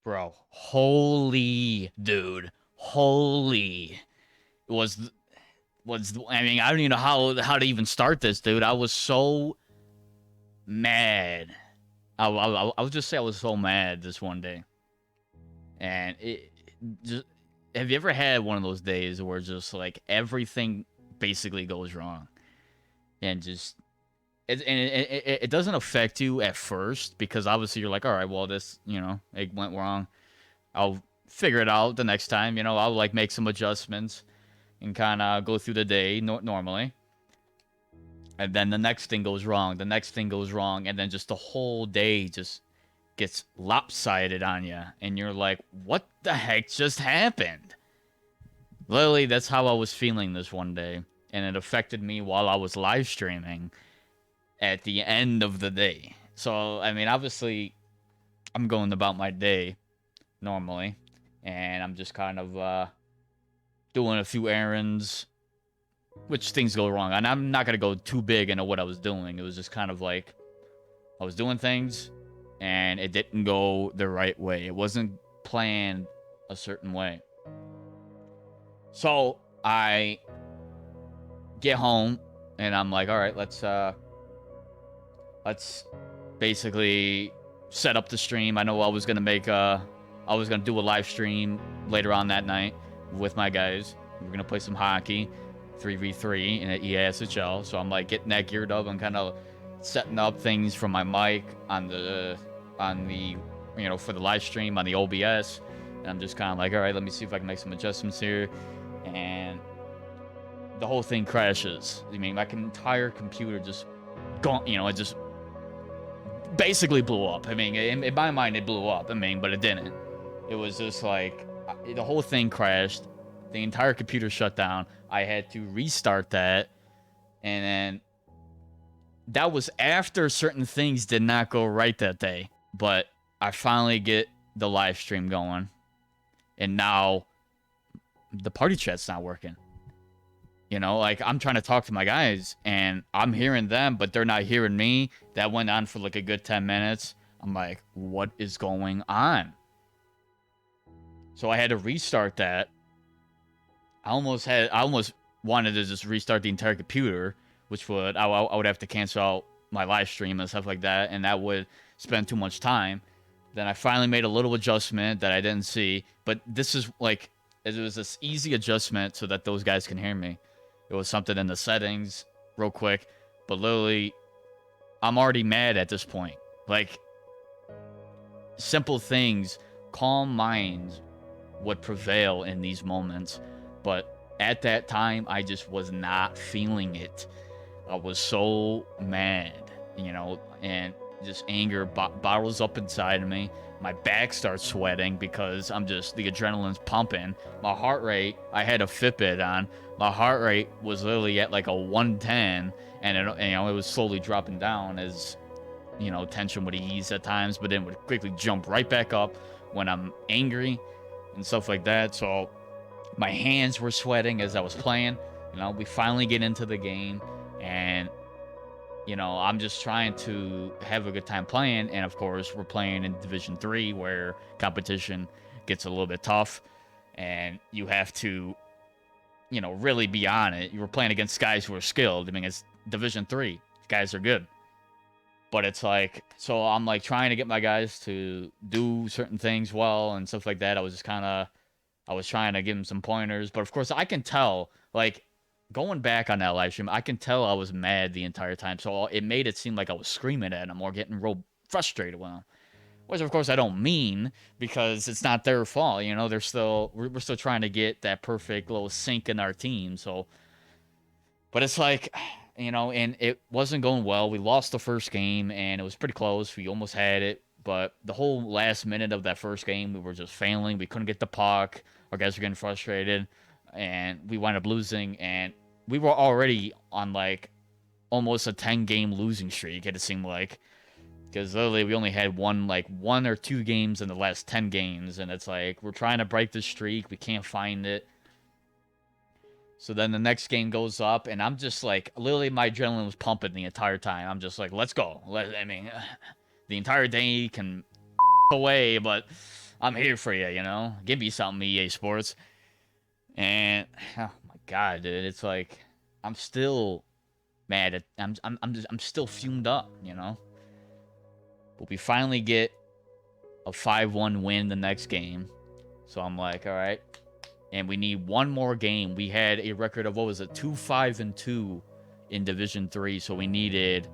Bro, holy dude, holy was I mean, I don't even know how to even start this, dude. I was so mad. I would just say I was so mad this one day, and it just. Have you ever had one of those days where just like everything basically goes wrong, and just it doesn't affect you at first because obviously you're like, all right, well this it went wrong. I'll figure it out the next time. I'll like make some adjustments and kind of go through the day normally. And then the next thing goes wrong, the next thing goes wrong, and then just the whole day just gets lopsided on you. And you're like, what the heck just happened? Literally, that's how I was feeling this one day. And it affected me while I was live streaming at the end of the day. So, I mean, obviously, I'm going about my day normally. And I'm just kind of doing a few errands, which things go wrong. And I'm not going to go too big into what I was doing. It was just kind of like I was doing things and it didn't go the right way. It wasn't planned a certain way. So I get home and I'm like, all right, let's basically set up the stream. I know I was gonna do a live stream later on that night with my guys. We're gonna play some hockey, 3v3 in an EASHL. So I'm like getting that geared up. I'm kind of setting up things for my mic on the for the live stream on the OBS. And I'm just kind of like, all right, let me see if I can make some adjustments here. And the whole thing crashes. I mean, my entire computer just gone. It just basically blew up. I mean, in my mind, it blew up. I mean, but it didn't. It was just like the whole thing crashed. The entire computer shut down. I had to restart that, and then that was after certain things did not go right that day. But I finally get the live stream going, and now the party chat's not working. Like I'm trying to talk to my guys and I'm hearing them, but they're not hearing me. That went on for like a good 10 minutes. I'm like, what is going on? So I had to restart that. I almost wanted to just restart the entire computer, which I would have to cancel out my live stream and stuff like that, and that would spend too much time. Then I finally made a little adjustment that I didn't see, but this is like it was this easy adjustment so that those guys can hear me. It was something in the settings, real quick, but literally, I'm already mad at this point. Like simple things, calm minds would prevail in these moments, but at that time, I just was not feeling it. I was so mad, and just anger bottles up inside of me. My back starts sweating because the adrenaline's pumping. My heart rate, I had a Fitbit on. My heart rate was literally at like a 110, and it was slowly dropping down as, tension would ease at times, but then would quickly jump right back up when I'm angry and stuff like that. So my hands were sweating as I was playing. We finally get into the game, and I'm just trying to have a good time playing. And of course, we're playing in Division 3 where competition gets a little bit tough and you have to, really be on it. You were playing against guys who are skilled. I mean, it's Division 3. Guys are good. But it's like, so I'm like trying to get my guys to do certain things well and stuff like that. I was trying to give them some pointers. But of course, I can tell, like, going back on that live stream, I can tell I was mad the entire time. So it made it seem like I was screaming at them or getting real frustrated with them. Which of course I don't mean because it's not their fault. We're still trying to get that perfect little sync in our team. So, but it's like, and it wasn't going well. We lost the first game and it was pretty close. We almost had it. But the whole last minute of that first game, we were just failing. We couldn't get the puck. Our guys were getting frustrated, and we wound up losing. And we were already on like almost a 10-game losing streak. It seemed like, because literally we only had one or two games in the last 10 games, and it's like we're trying to break the streak. We can't find it. So then the next game goes up, and I'm just like, literally my adrenaline was pumping the entire time. I'm just like, let's go. I mean, the entire day can away, but I'm here for you, Give me something, EA Sports. And oh my god, dude, it's like I'm still mad at I'm still fumed up. But we finally get a 5-1 win the next game. So I'm like, all right. And we need one more game. We had a record of, what was it, 2-5-2 in Division 3. So we needed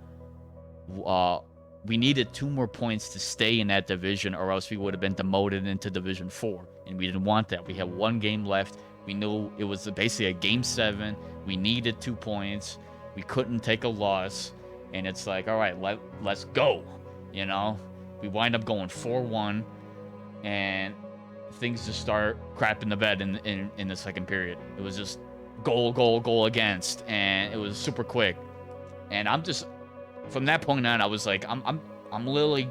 2 more points to stay in that division, or else we would have been demoted into Division 4. And we didn't want that. We had one game left. We knew it was basically a Game 7. We needed 2 points. We couldn't take a loss. And it's like, all right, let's go. We wind up going 4-1. And things just start crapping the bed in the second period. It was just goal against. And it was super quick. And I'm just... From that point on, I was like, I'm literally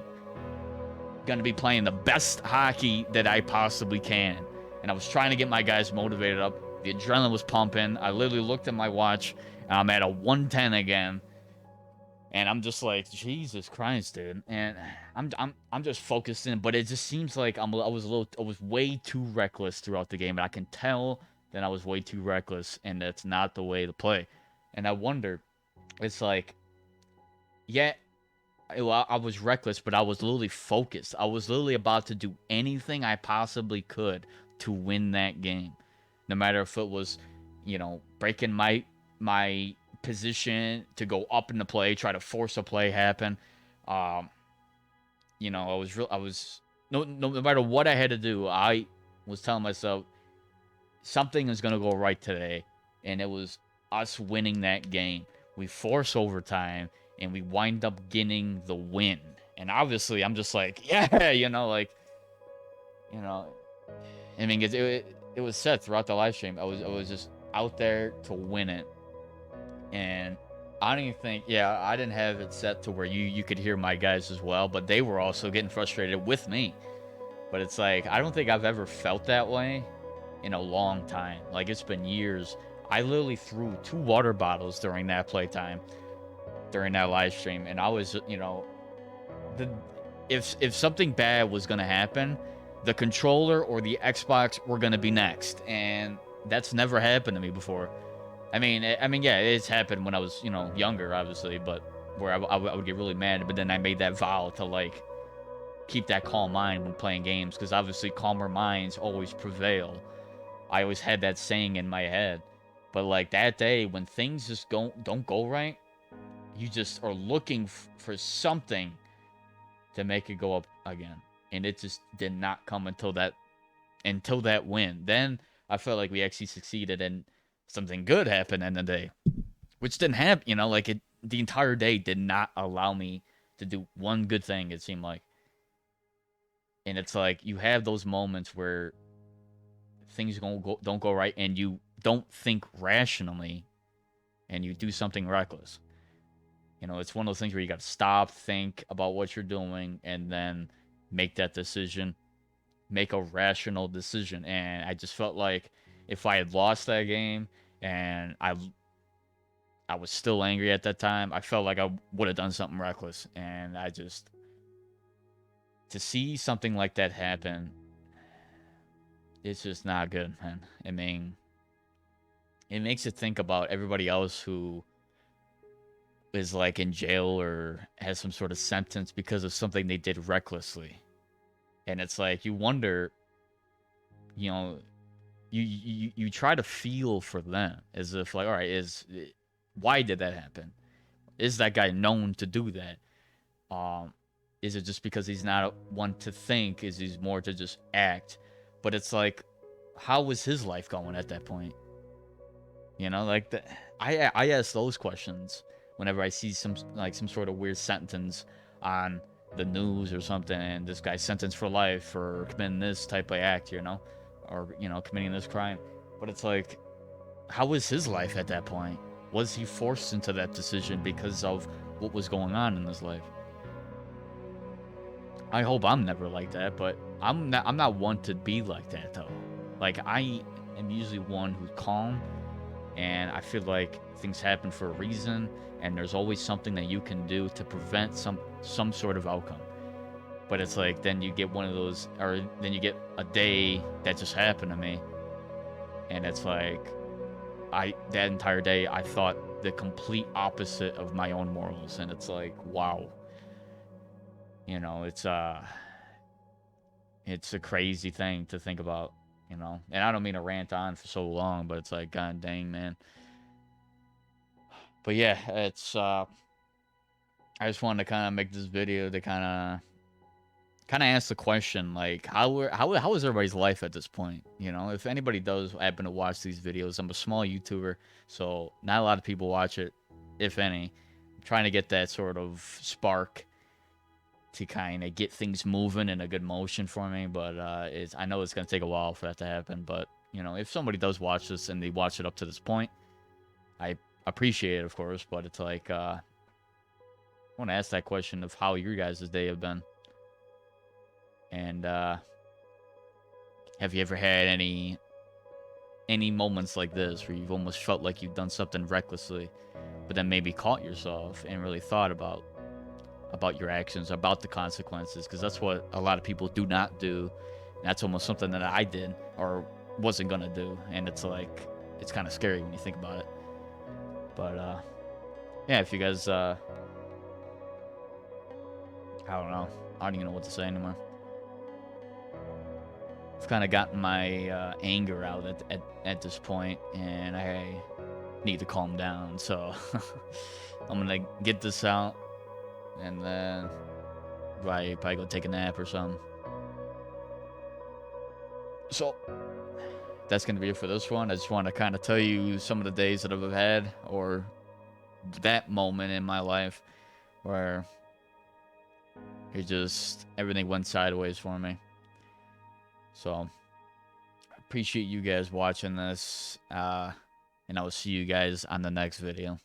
gonna be playing the best hockey that I possibly can. And I was trying to get my guys motivated up. The adrenaline was pumping. I literally looked at my watch, and I'm at a 110 again. And I'm just like, Jesus Christ, dude. And I'm just focused in, but it just seems like I was way too reckless throughout the game, and I can tell that I was way too reckless, and that's not the way to play. And I wonder, it's like, yeah, I was reckless, but I was literally focused. I was literally about to do anything I possibly could to win that game. No matter if it was, breaking my position to go up in the play, try to force a play happen. I was no matter what I had to do, I was telling myself something is gonna go right today, and it was us winning that game. We force overtime, and we wind up getting the win. And obviously, I'm just like, yeah, I mean, it was said throughout the live stream. I was just out there to win it. And I don't even think, I didn't have it set to where you could hear my guys as well, but they were also getting frustrated with me. But it's like, I don't think I've ever felt that way in a long time. Like, it's been years. I literally threw 2 water bottles during that playtime, during that live stream, and I was, if something bad was gonna happen, the controller or the Xbox were gonna be next, and that's never happened to me before. I mean, yeah, it's happened when I was, younger, obviously, but where I would get really mad, but then I made that vow to, like, keep that calm mind when playing games, because obviously calmer minds always prevail. I always had that saying in my head. But, like, that day, when things just don't go right, you just are looking for something to make it go up again. And it just did not come until that win. Then I felt like we actually succeeded, and something good happened in the day, which didn't happen. The entire day did not allow me to do one good thing, it seemed like. And it's like, you have those moments where things don't go right, and you don't think rationally, and you do something reckless. It's one of those things where you got to stop, think about what you're doing, and then make that decision, make a rational decision. And I just felt like if I had lost that game and I was still angry at that time, I felt like I would have done something reckless. And to see something like that happen, it's just not good, man. I mean, it makes you think about everybody else who is, like, in jail or has some sort of sentence because of something they did recklessly. And it's like, you wonder, you try to feel for them, as if, like, all right, why did that happen? Is that guy known to do that? Is it just because he's not one to think? Is he more to just act? But it's like, how was his life going at that point? Like, I ask those questions whenever I see some sort of weird sentence on the news or something, and this guy's sentenced for life for committing this type of act, or committing this crime. But it's like, how was his life at that point? Was he forced into that decision because of what was going on in his life? I hope I'm never like that, but I'm not one to be like that, though. Like, I am usually one who's calm, and I feel like things happen for a reason, and there's always something that you can do to prevent some sort of outcome. But it's like then you get one of those, or then you get a day that just happened to me, and it's like that entire day I thought the complete opposite of my own morals, and it's like, wow, you know, it's a crazy thing to think about, you know. And I don't mean to rant on for so long, but it's like, god dang, man. But yeah, it's I just wanted to kind of make this video to kind of ask the question, like, how is everybody's life at this point? You know, if anybody does happen to watch these videos, I'm a small YouTuber, so not a lot of people watch it, if any. I'm trying to get that sort of spark to kind of get things moving in a good motion for me, but I know it's gonna take a while for that to happen. But you know, if somebody does watch this and they watch it up to this point, I appreciate it, of course. But it's like I want to ask that question of how your guys' day have been. And have you ever had any moments like this where you've almost felt like you've done something recklessly, but then maybe caught yourself and really thought about your actions, about the consequences? Because that's what a lot of people do not do. And that's almost something that I did or wasn't gonna do, and it's like, it's kind of scary when you think about it. But yeah, if you guys I don't know, I don't even know what to say anymore. I've kind of gotten my anger out at this point, and I need to calm down. So I'm gonna get this out, and then probably go take a nap or something. So that's gonna be it for this one. I just want to kind of tell you some of the days that I've had, or that moment in my life where everything went sideways for me. So I appreciate you guys watching this, and I will see you guys on the next video.